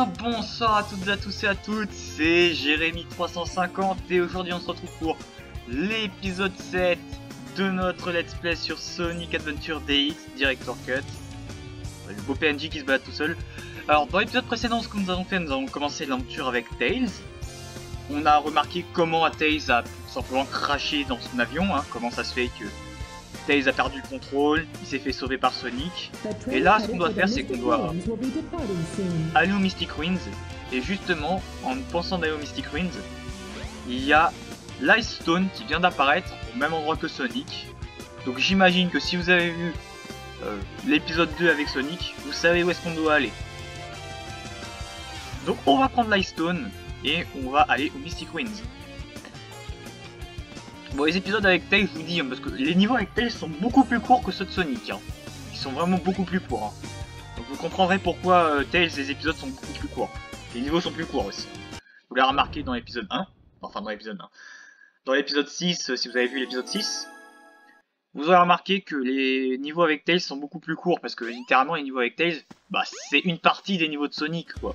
bien, bonsoir à toutes et à tous et à toutes, c'est Jérémy350 et aujourd'hui on se retrouve pour l'épisode 7 de notre let's play sur Sonic Adventure DX Director Cut. Le beau PNJ qui se balade tout seul. Alors dans l'épisode précédent, ce que nous avons fait, nous avons commencé l'aventure avec Tails. On a remarqué comment Tails a tout simplement craché dans son avion, hein, comment ça se fait que Tails a perdu le contrôle, il s'est fait sauver par Sonic. Et là, ce qu'on doit faire, c'est qu'on doit aller au Mystic Ruins. Et justement, en pensant d'aller au Mystic Ruins, il y a l'Ice Stone qui vient d'apparaître au même endroit que Sonic. Donc j'imagine que si vous avez vu l'épisode 2 avec Sonic, vous savez où est-ce qu'on doit aller. Donc on va prendre l'Ice Stone et on va aller au Mystic Ruins. Bon, les épisodes avec Tails, je vous dis, hein, parce que les niveaux avec Tails sont beaucoup plus courts que ceux de Sonic. Hein. Ils sont vraiment beaucoup plus courts. Hein. Donc vous comprendrez pourquoi Tails, les épisodes sont beaucoup plus courts. Les niveaux sont plus courts aussi. Vous l'avez remarqué dans l'épisode 1. Enfin, dans l'épisode 1. Dans l'épisode 6, si vous avez vu l'épisode 6, vous aurez remarqué que les niveaux avec Tails sont beaucoup plus courts. Parce que littéralement, les niveaux avec Tails, bah, c'est une partie des niveaux de Sonic, quoi.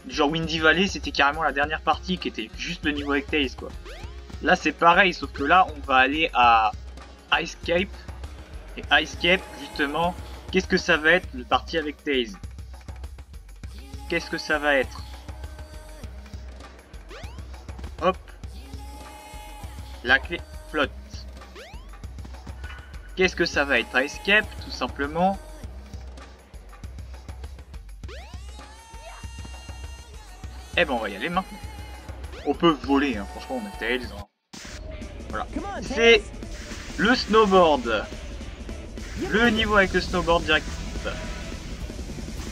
Genre Windy Valley, c'était carrément la dernière partie qui était juste le niveau avec Tails, quoi. Là c'est pareil, sauf que là on va aller à Ice Cape. Et Ice Cape, justement, qu'est-ce que ça va être le parti avec Tails? Qu'est-ce que ça va être? Hop. La clé flotte. Qu'est-ce que ça va être? Ice Cape, tout simplement. Eh ben on va y aller maintenant. On peut voler, hein. Franchement on a Tails. Hein. Voilà. C'est le snowboard. Le niveau avec le snowboard direct.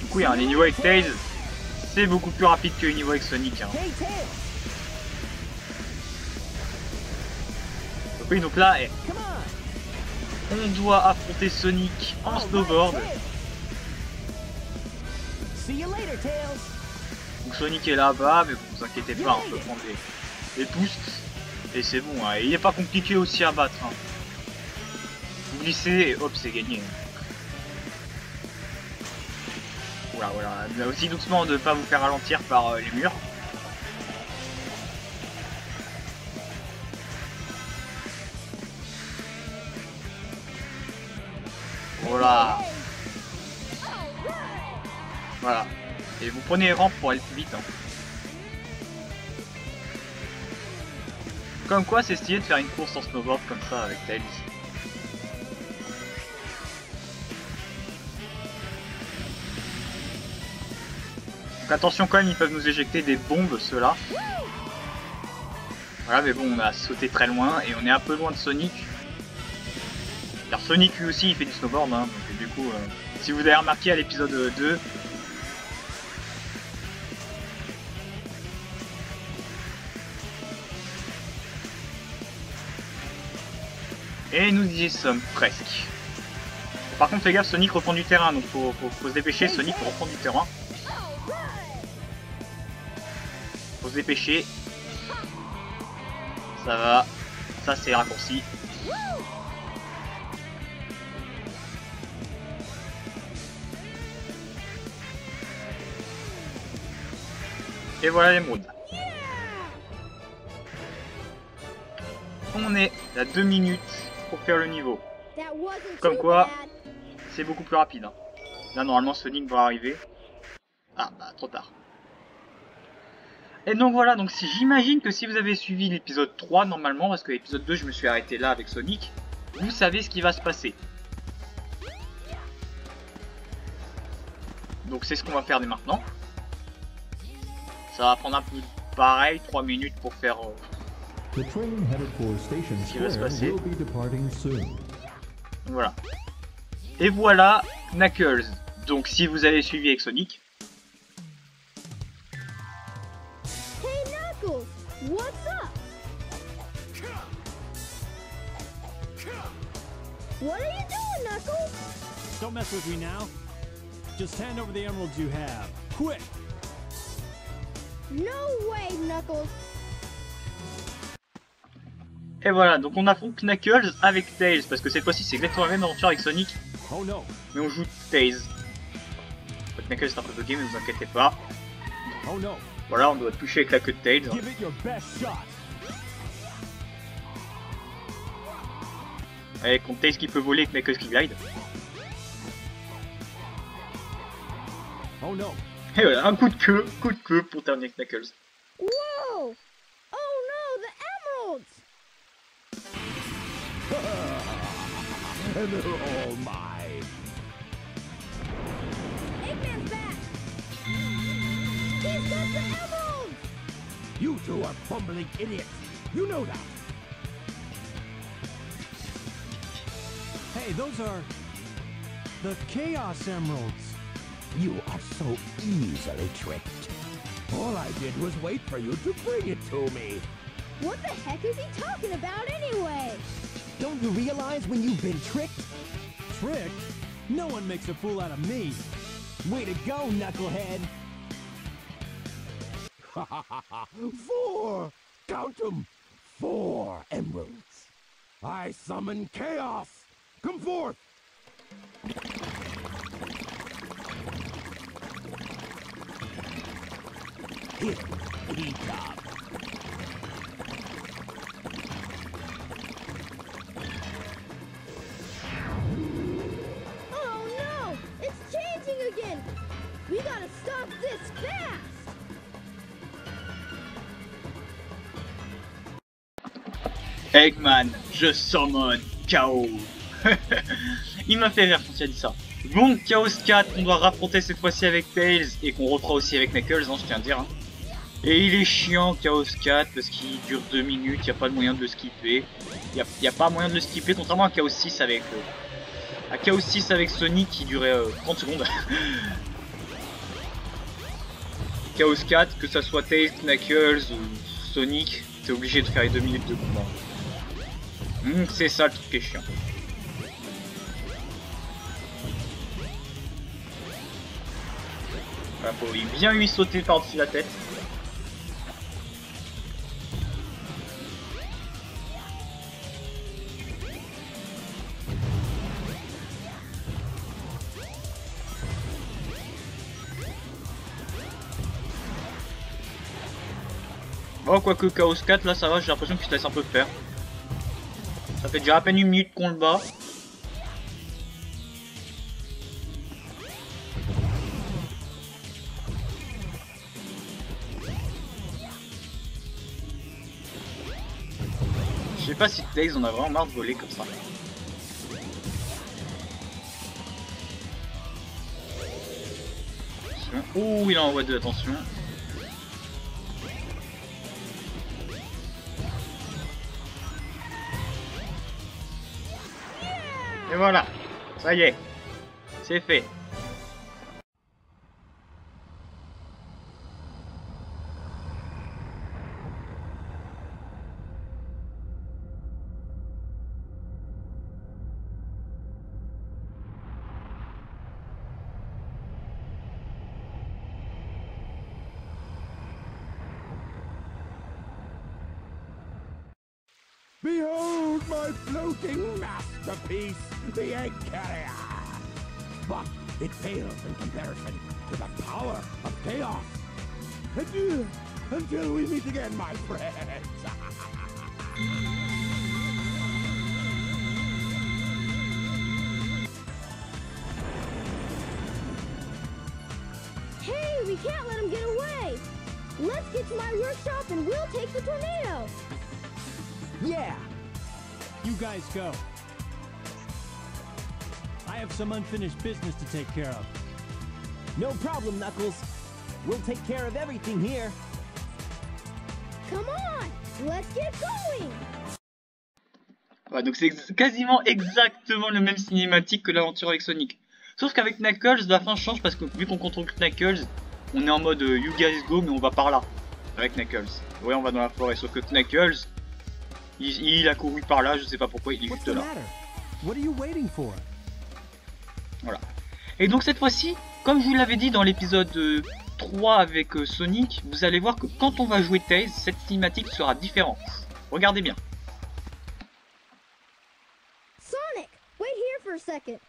Du coup, les niveaux avec Tails, c'est beaucoup plus rapide que les niveaux avec Sonic. Hein. Donc oui, donc là, on doit affronter Sonic en snowboard. Donc Sonic est là-bas, mais vous inquiétez pas, on peut prendre les boosts. Et c'est bon, hein. Il n'est pas compliqué aussi à battre. Hein. Vous glissez et hop, c'est gagné. Voilà, voilà. Mais aussi doucement de ne pas vous faire ralentir par les murs. Voilà. Voilà. Et vous prenez les rampes pour aller plus vite. Hein. Comme quoi, c'est stylé de faire une course en snowboard comme ça avec Tails. Donc attention quand même, ils peuvent nous éjecter des bombes, ceux-là. Voilà, mais bon, on a sauté très loin et on est un peu loin de Sonic. Car Sonic lui aussi, il fait du snowboard. Hein, donc du coup, si vous avez remarqué à l'épisode 2... Et nous y sommes presque. Par contre, fais gaffe, Sonic reprend du terrain, donc faut se dépêcher. Sonic reprend du terrain. Faut se dépêcher. Ça va. Ça, c'est raccourci. Et voilà l'émeraude. On est à 2 minutes pour faire le niveau. Comme quoi, c'est beaucoup plus rapide. Hein. Là, normalement, Sonic va arriver. Ah, bah, trop tard. Et donc voilà, donc si j'imagine que si vous avez suivi l'épisode 3, normalement, parce que l'épisode 2, je me suis arrêté là avec Sonic, vous savez ce qui va se passer. Donc c'est ce qu'on va faire dès maintenant. Ça va prendre un peu pareil, 3 minutes pour faire... ce qui va se passer. Voilà. Et voilà Knuckles. Donc si vous avez suivi avec Sonic. Hey Knuckles, what's up? What are you doing, Knuckles? Don't mess with me now. Just hand over the emeralds you have. Quick! No way, Knuckles. Et voilà, donc on affronte Knuckles avec Tails, parce que cette fois-ci c'est exactement la même aventure avec Sonic, mais on joue Tails. Knuckles est un peu bugué, mais ne vous inquiétez pas. Oh no. Voilà, on doit toucher avec la queue de Tails. Give it your best shot. Avec contre Tails qui peut voler et Knuckles qui glide. Oh no. Et voilà, un coup de queue pour terminer avec Knuckles. Whoa! Oh no, the emeralds! And they're all mine. Eggman's back! He's got the emeralds! You two are fumbling idiots. You know that. Hey, those are the Chaos Emeralds. You are so easily tricked. All I did was wait for you to bring it to me. What the heck is he talking about anyway? Don't you realize when you've been tricked? Tricked? No one makes a fool out of me. Way to go, knucklehead! 4! Count 'em! 4 emeralds. I summon chaos. Come forth! Here we come. Oh no! It's changing again! We gotta stop this fast! Eggman, je summon Chaos. Il m'a fait rire quand il a dit ça. Bon, Chaos 4, on doit raffronter cette fois-ci avec Tails et qu'on refera aussi avec Knuckles, hein, je tiens à dire. Hein. Et il est chiant Chaos 4 parce qu'il dure 2 minutes, il n'y a pas de moyen de le skipper. Il n'y a pas moyen de le skipper, contrairement à Chaos 6 avec... à Chaos 6 avec Sonic qui durait 30 secondes. Chaos 4, que ça soit Tails, Knuckles ou Sonic, t'es obligé de faire les 2 minutes de combat. C'est ça le truc qui est chiant. Voilà, faut bien lui sauter par-dessus la tête. Bon, quoique Chaos 4, là ça va, j'ai l'impression qu'il se laisse un peu faire. Ça fait déjà à peine 1 minute qu'on le bat. Je sais pas si Tails en a vraiment marre de voler comme ça. Attention. Ouh, il en envoie 2, attention. Et voilà, ça y est, c'est fait. Behold my floating masterpiece, the Egg Carrier! But it fails in comparison to the power of chaos. Adieu, until we meet again, my friends! Hey, we can't let him get away! Let's get to my workshop and we'll take the tornado! Yeah! You guys go. I have some unfinished business to take care of. No problem, Knuckles. We'll take care of everything here. Come on! Let's get going! Ouais, donc c'est quasiment exactement le même cinématique que l'aventure avec Sonic. Sauf qu'avec Knuckles, la fin change parce que vu qu'on contrôle Knuckles, on est en mode you guys go, mais on va par là. Avec Knuckles. Ouais, on va dans la forêt, sauf que Knuckles, il a couru par là, je sais pas pourquoi, il est juste là. What are you waiting for? Voilà. Et donc cette fois-ci, comme je vous l'avais dit dans l'épisode 3 avec Sonic, vous allez voir que quand on va jouer Tails, cette cinématique sera différente. Regardez bien. Sonic, wait here for a second.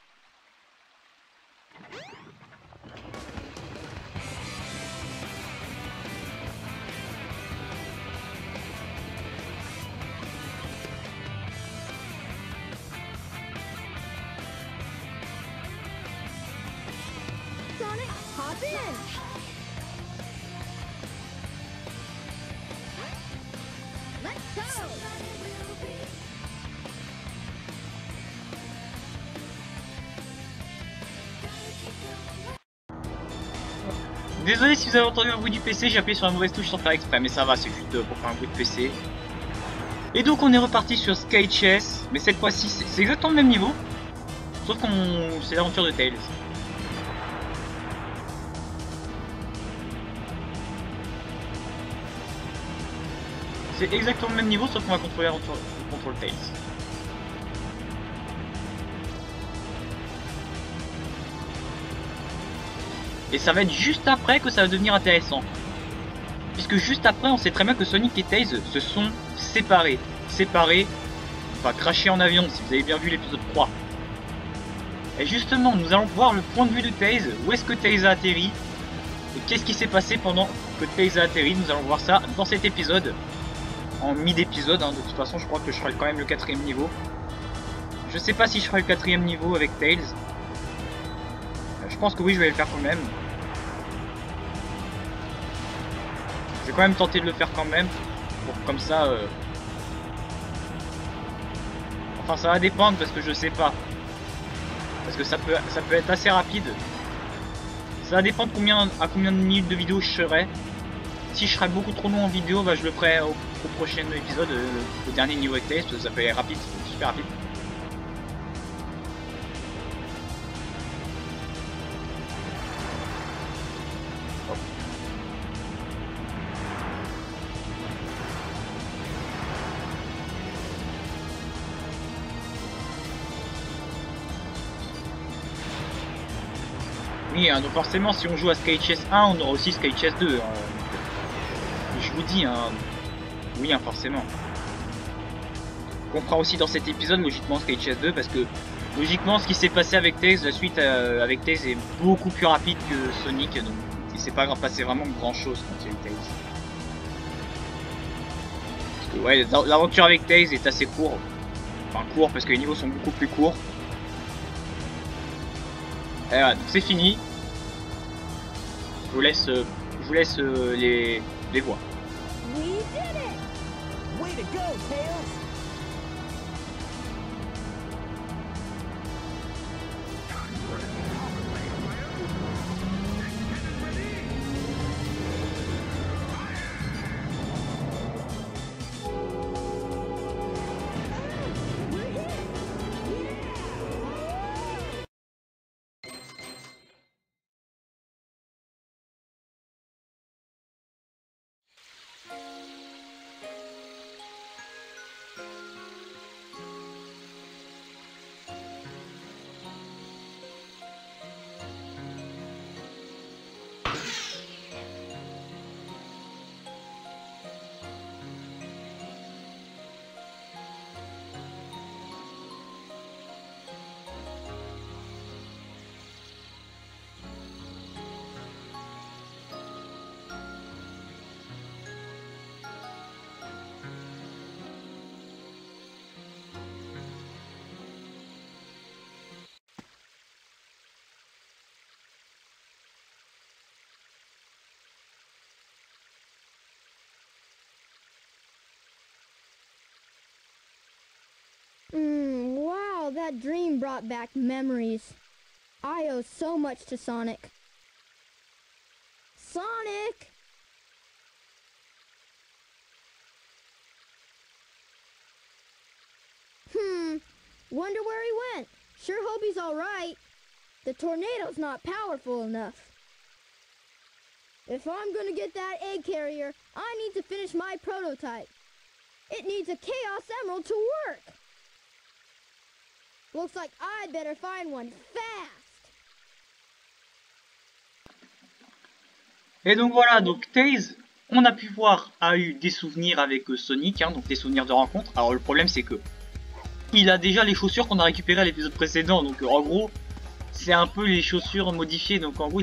Go! Désolé si vous avez entendu un bruit du PC, j'ai appuyé sur la mauvaise touche sans faire exprès, mais ça va, c'est juste pour faire un bruit de PC. Et donc on est reparti sur Sky Chess, mais cette fois-ci c'est exactement le même niveau, sauf qu'on c'est l'aventure de Tails. C'est exactement le même niveau, sauf qu'on va contrôler l'aventure, on contrôle Tails. Et ça va être juste après que ça va devenir intéressant. Puisque juste après, on sait très bien que Sonic et Tails se sont séparés. Enfin crashés en avion, si vous avez bien vu l'épisode 3. Et justement, nous allons voir le point de vue de Tails. Où est-ce que Tails a atterri? Et qu'est-ce qui s'est passé pendant que Tails a atterri? Nous allons voir ça dans cet épisode. En mi-d'épisode, hein. De toute façon, je crois que je ferai quand même le 4ème niveau. Je sais pas si je ferai le 4ème niveau avec Tails. Je pense que oui, je vais le faire quand même. Je vais quand même tenter de le faire quand même. Pour comme ça... Enfin, ça va dépendre parce que je sais pas. Parce que ça peut être assez rapide. Ça va dépendre à combien de minutes de vidéo je serai. Si je serai beaucoup trop long en vidéo, bah, je le ferai au prochain épisode, au dernier niveau de test. Ça peut être rapide, super rapide. Oui, hein, donc forcément, si on joue à Sky Chess 1, on aura aussi Sky Chess 2. Hein. Je vous dis, hein, oui, hein, forcément. On fera aussi dans cet épisode, logiquement, Sky Chess 2, parce que, logiquement, ce qui s'est passé avec Tails, la suite avec Tails est beaucoup plus rapide que Sonic, donc il s'est pas passé vraiment grand chose quand il y a eu Tails. Parce que, ouais, l'aventure avec Tails est assez courte. Enfin, court, parce que les niveaux sont beaucoup plus courts. Et voilà, donc c'est fini. Je vous laisse les voix. We did it! Way to go, Tails! Wow, that dream brought back memories. I owe so much to Sonic. Sonic! Wonder where he went. Sure hope he's all right. The tornado's not powerful enough. If I'm gonna get that egg carrier, I need to finish my prototype. It needs a Chaos Emerald to work. Looks like I'd better find one fast. Et donc voilà, donc Tails, on a pu voir, a eu des souvenirs avec Sonic, hein, donc des souvenirs de rencontre. Alors le problème c'est que il a déjà les chaussures qu'on a récupérées à l'épisode précédent, donc en gros c'est un peu les chaussures modifiées. Donc en gros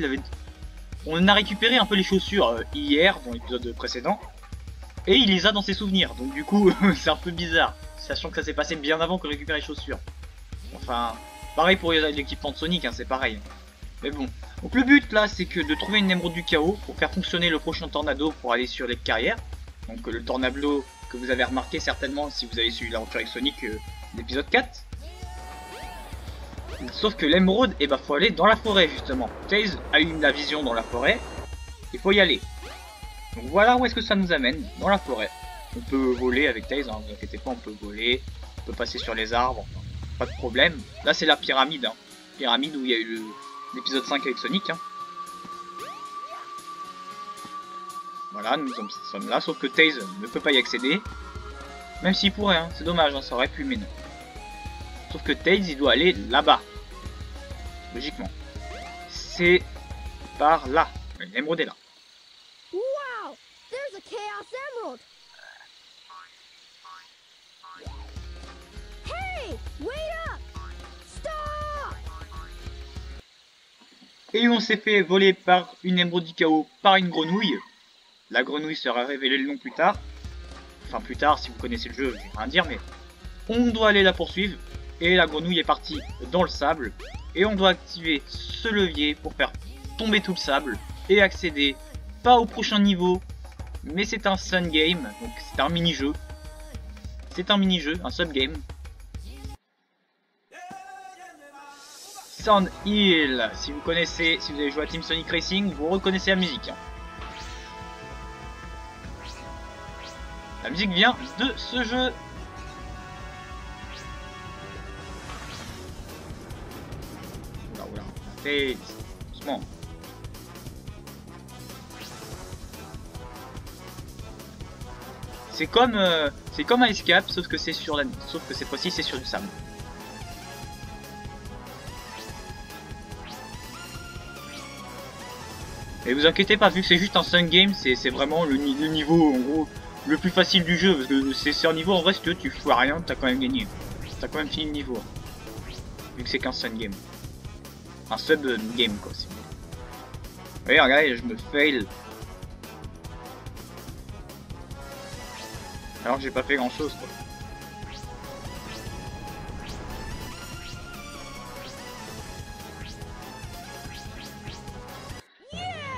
on a récupéré un peu les chaussures hier dans l'épisode précédent, et il les a dans ses souvenirs. Donc du coup c'est un peu bizarre, sachant que ça s'est passé bien avant qu'on récupère les chaussures. Enfin, pareil pour l'équipement de Sonic, hein, c'est pareil. Mais bon. Donc le but là, c'est que de trouver une émeraude du chaos pour faire fonctionner le prochain tornado pour aller sur les carrières. Donc le Tornado que vous avez remarqué certainement si vous avez suivi l'aventure avec Sonic l'épisode 4. Sauf que l'émeraude, eh ben, faut aller dans la forêt justement. Tails a eu la vision dans la forêt, il faut y aller. Donc voilà où est-ce que ça nous amène, dans la forêt. On peut voler avec Tails, hein, ne vous inquiétez pas, on peut voler, on peut passer sur les arbres, enfin, pas de problème. Là c'est la pyramide, hein. Pyramide où il y a eu l'épisode 5 avec Sonic. Hein. Voilà, nous sommes là, sauf que Tails ne peut pas y accéder. Même s'il pourrait, hein, c'est dommage, hein, ça aurait pu, mais non. Sauf que Tails, il doit aller là-bas. Logiquement. C'est par là. L'émeraude est là. Wow! There's a Chaos Emerald! Hey! Wait up! Stop! Et on s'est fait voler par une émeraude du chaos par une grenouille. La grenouille sera révélée le nom plus tard. Enfin plus tard, si vous connaissez le jeu, je vais rien dire, mais on doit aller la poursuivre. Et la grenouille est partie dans le sable. Et on doit activer ce levier pour faire tomber tout le sable. Et accéder, pas au prochain niveau, mais c'est un Sun Game. Donc c'est un mini-jeu. C'est un mini-jeu, un sub-game. Sand Hill. Si vous connaissez, si vous avez joué à Team Sonic Racing, vous reconnaissez la musique. Hein. La musique vient de ce jeu. Oula, Tails, doucement. C'est comme un escape, sauf que c'est sur sauf que cette fois-ci c'est sur du sable. Et vous inquiétez pas, vu que c'est juste un Sun Game, c'est vraiment le niveau en gros le plus facile du jeu, parce que c'est un niveau en vrai, si tu fous à rien, t'as quand même gagné. T'as quand même fini le niveau. Vu que c'est qu'un Sun Game. Un sub game quoi, si vous voulez. Vous voyez, regardez, je me fail. Alors que j'ai pas fait grand chose quoi.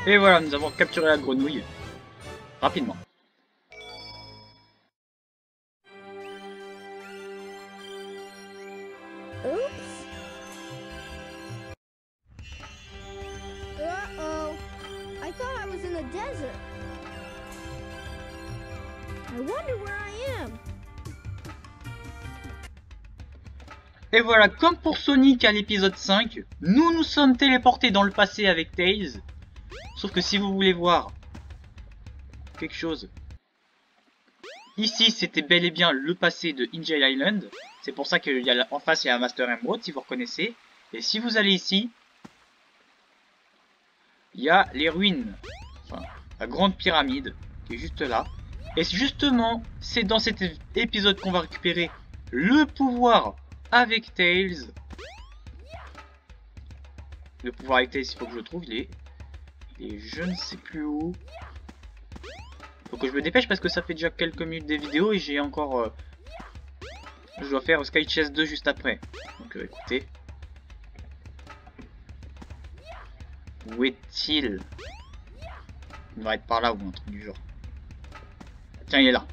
Et voilà, nous avons capturé la grenouille. Rapidement. Oops. Uh-oh. I thought I was in the desert. I wonder where I am. Et voilà, comme pour Sonic à l'épisode 5, nous sommes téléportés dans le passé avec Tails. Sauf que si vous voulez voir quelque chose, ici c'était bel et bien le passé de Angel Island. C'est pour ça qu'il y a en face il y a un Master Emerald si vous reconnaissez. Et si vous allez ici, il y a les ruines, enfin la grande pyramide qui est juste là. Et justement, c'est dans cet épisode qu'on va récupérer le pouvoir avec Tails. Le pouvoir avec Tails, il faut que je le trouve, il est je ne sais plus où. Faut que je me dépêche parce que ça fait déjà quelques minutes des vidéos et j'ai encore... je dois faire Sky Chess 2 juste après. Donc écoutez. Où est-il? Il devrait être par là ou un truc du genre. Tiens, il est là.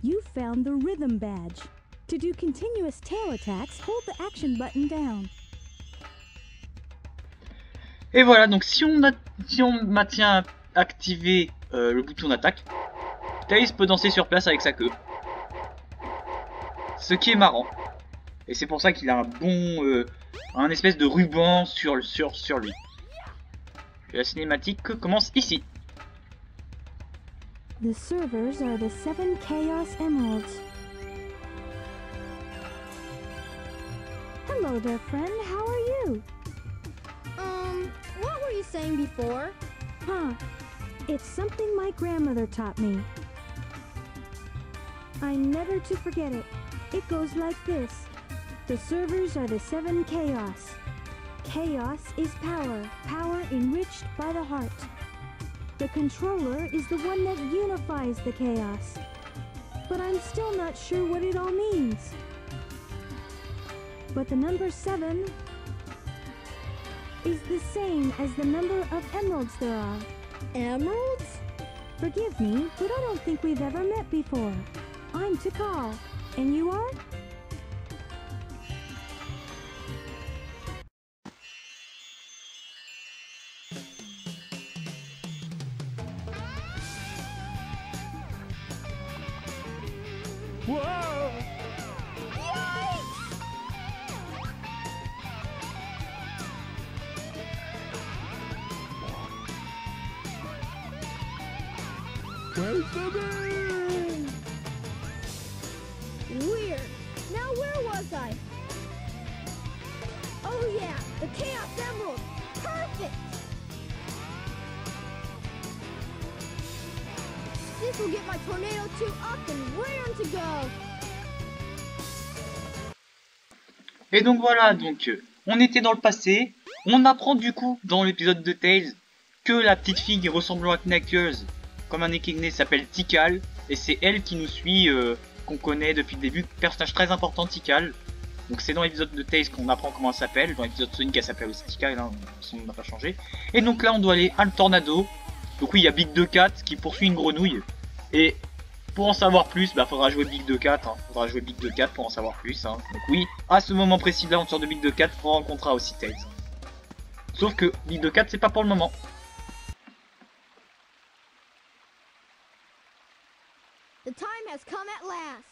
You found the rhythm badge. To do continuous tail attacks, hold the action button down. Et voilà, donc si on maintient activé le bouton d'attaque, Tails peut danser sur place avec sa queue. Ce qui est marrant. Et c'est pour ça qu'il a un bon... un espèce de ruban sur lui. Et la cinématique commence ici. The servers are the 7 Chaos Emeralds. Hello there, friend. How are you? What were you saying before? Huh. It's something my grandmother taught me. I'm never to forget it. It goes like this. The servers are the 7 Chaos. Chaos is power, power enriched by the heart. The controller is the one that unifies the chaos. But I'm still not sure what it all means. But the number 7 is the same as the number of emeralds there are. Emeralds? Forgive me, but I don't think we've ever met before. I'm Tikal, and you are? Whoa! Where's the man? Weird. Now where was I? Oh yeah, the Chaos Emerald. Perfect! This will get my Tornado 2 up and raring to go. Et donc voilà, donc on était dans le passé. On apprend du coup dans l'épisode de Tails que la petite fille ressemblant à Knuckles, comme un équigné, s'appelle Tikal. Et c'est elle qui nous suit, qu'on connaît depuis le début. Personnage très important, Tikal. Donc c'est dans l'épisode de Tails qu'on apprend comment elle s'appelle. Dans l'épisode de Sonic elle s'appelle aussi Tikal, hein, son nom n'a pas changé. Et donc là on doit aller à le Tornado. Donc oui, il y a Big 2-4 qui poursuit une grenouille. Et pour en savoir plus, bah faudra jouer Big 2-4, hein. Faudra jouer Big 2-4 pour en savoir plus, hein. Donc oui, à ce moment précis de l'aventure de Big 2-4, on rencontrera aussi Tails. Sauf que Big 2-4 c'est pas pour le moment. The time has come at last.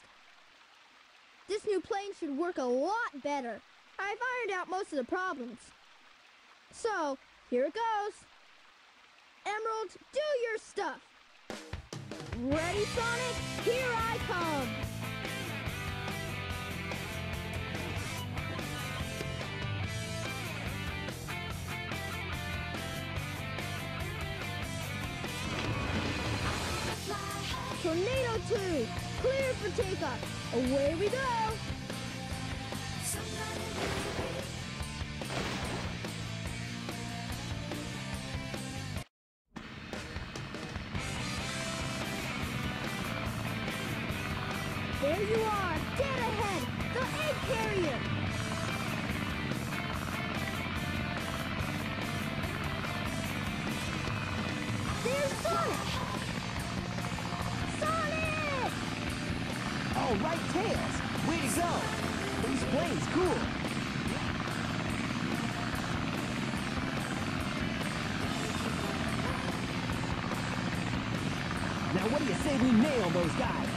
This new plane should work a lot better. I've ironed out most of the problems. So, here it goes. Emerald, do your stuff. Ready, Sonic? Here I come. Tornado 2, clear for takeoff. Away we go. There you are, dead ahead, the egg carrier. There's Sonic. Sonic! All right, Tails. Way to go. This plane's cool. Now what do you say we nail those guys?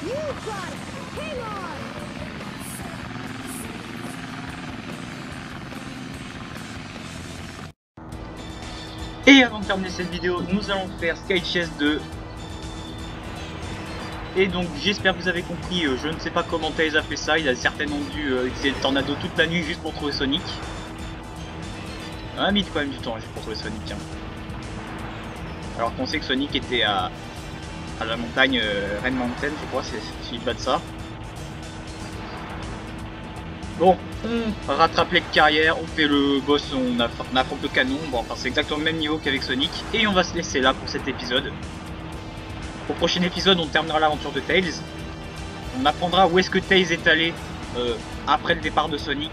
You got it! Hang on! Et avant de terminer cette vidéo, nous allons faire Sky Chase 2. Et donc j'espère que vous avez compris, je ne sais pas comment Tails a fait ça, il a certainement dû utiliser le Tornado toute la nuit juste pour trouver Sonic. On a mis quand même du temps juste pour trouver Sonic. Hein. Alors qu'on sait que Sonic était à la montagne Red Mountain, je crois, c'est si je bats de ça. Bon, on rattrape les carrières, on fait le boss, on affronte le canon, bon enfin c'est exactement le même niveau qu'avec Sonic, et on va se laisser là pour cet épisode. Au prochain épisode, on terminera l'aventure de Tails, on apprendra où est-ce que Tails est allé après le départ de Sonic,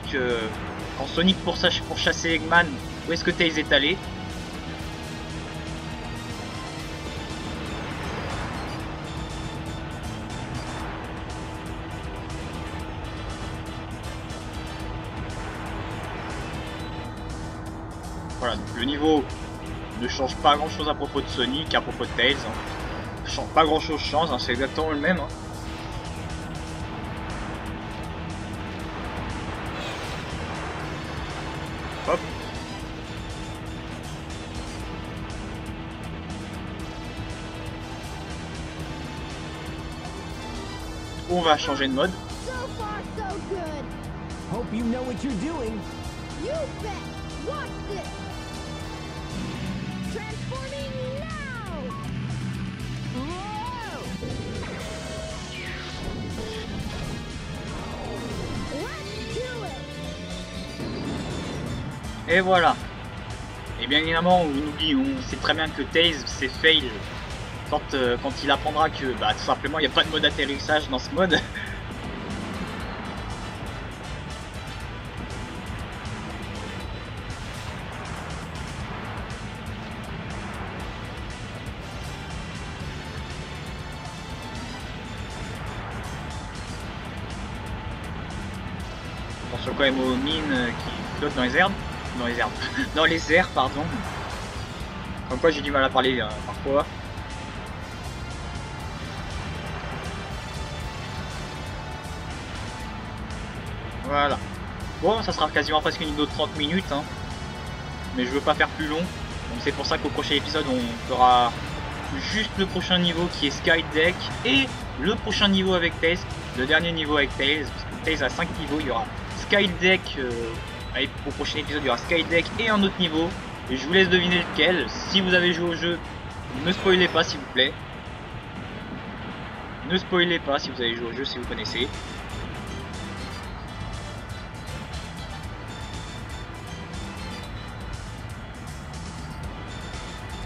quand Sonic pour chasser Eggman, où est-ce que Tails est allé. Voilà, donc le niveau ne change pas grand chose à propos de Sonic, à propos de Tails. Hein. Pas grand chose change, hein, c'est exactement le même. Hein. Hop. On va changer de mode. So far, so good. Hope you know what you're doing. You bet. Watch this. Transforming now. Whoa. Let's do it. Et voilà. Et bien évidemment, on sait très bien que Tails c'est fail quand il apprendra que bah, tout simplement il n'y a pas de mode atterrissage dans ce mode. Attention quand même aux mines qui flottent dans les airs. Dans les airs. Dans les airs, pardon. Comme quoi j'ai du mal à parler parfois. Voilà. Bon, ça sera quasiment presque une vidéo de 30 minutes. Hein. Mais je veux pas faire plus long. Donc c'est pour ça qu'au prochain épisode, on fera juste le prochain niveau qui est Skydeck. Et le prochain niveau avec Tails. Le dernier niveau avec Tails. Parce que Tails a 5 niveaux. Il y aura Skydeck. Au prochain épisode, il y aura Skydeck et un autre niveau. Et je vous laisse deviner lequel. Si vous avez joué au jeu, ne spoilez pas s'il vous plaît. Ne spoilez pas si vous avez joué au jeu, si vous connaissez.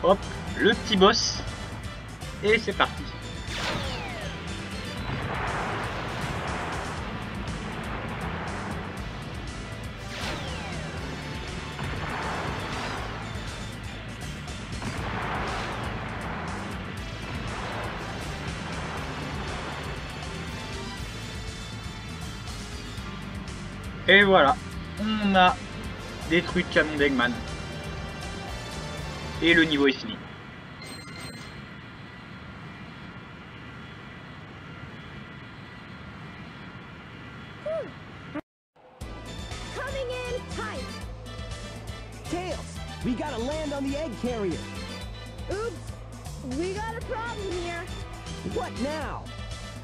Hop, le petit boss. Et c'est parti. Et voilà, on a détruit le canon d'Eggman. Et le niveau est fini. Coming in tight. Tails, we gotta land on the egg carrier. Oops, we got a problem here. What now?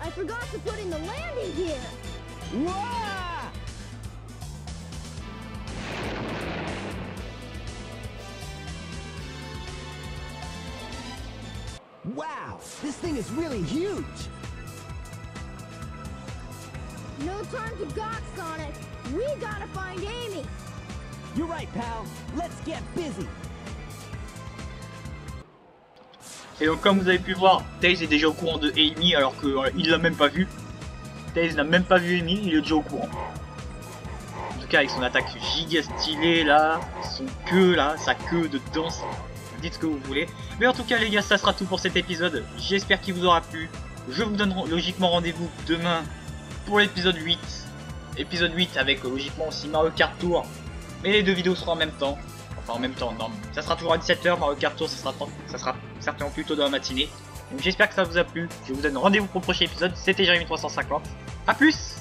I forgot to put in the landing gear. Whoa! Wow, this thing is really huge. No time to gawk, Sonic. We gotta find Amy. You're right, pal. Let's get busy. Et donc comme vous avez pu voir, Tails est déjà au courant de Amy alors qu'il l'a même pas vu. Tails n'a même pas vu Amy, il est déjà au courant. En tout cas avec son attaque giga stylée là, son queue là, sa queue de danse. Dites ce que vous voulez. Mais en tout cas les gars, ça sera tout pour cet épisode. J'espère qu'il vous aura plu. Je vous donne logiquement rendez-vous demain pour l'épisode 8. Épisode 8 avec logiquement aussi Mario Kart Tour. Mais les deux vidéos seront en même temps. Enfin en même temps, non. Ça sera toujours à 17h, Mario Kart Tour, ça sera certainement plutôt dans la matinée. Donc j'espère que ça vous a plu. Je vous donne rendez-vous pour le prochain épisode. C'était Jérémy 350. A plus!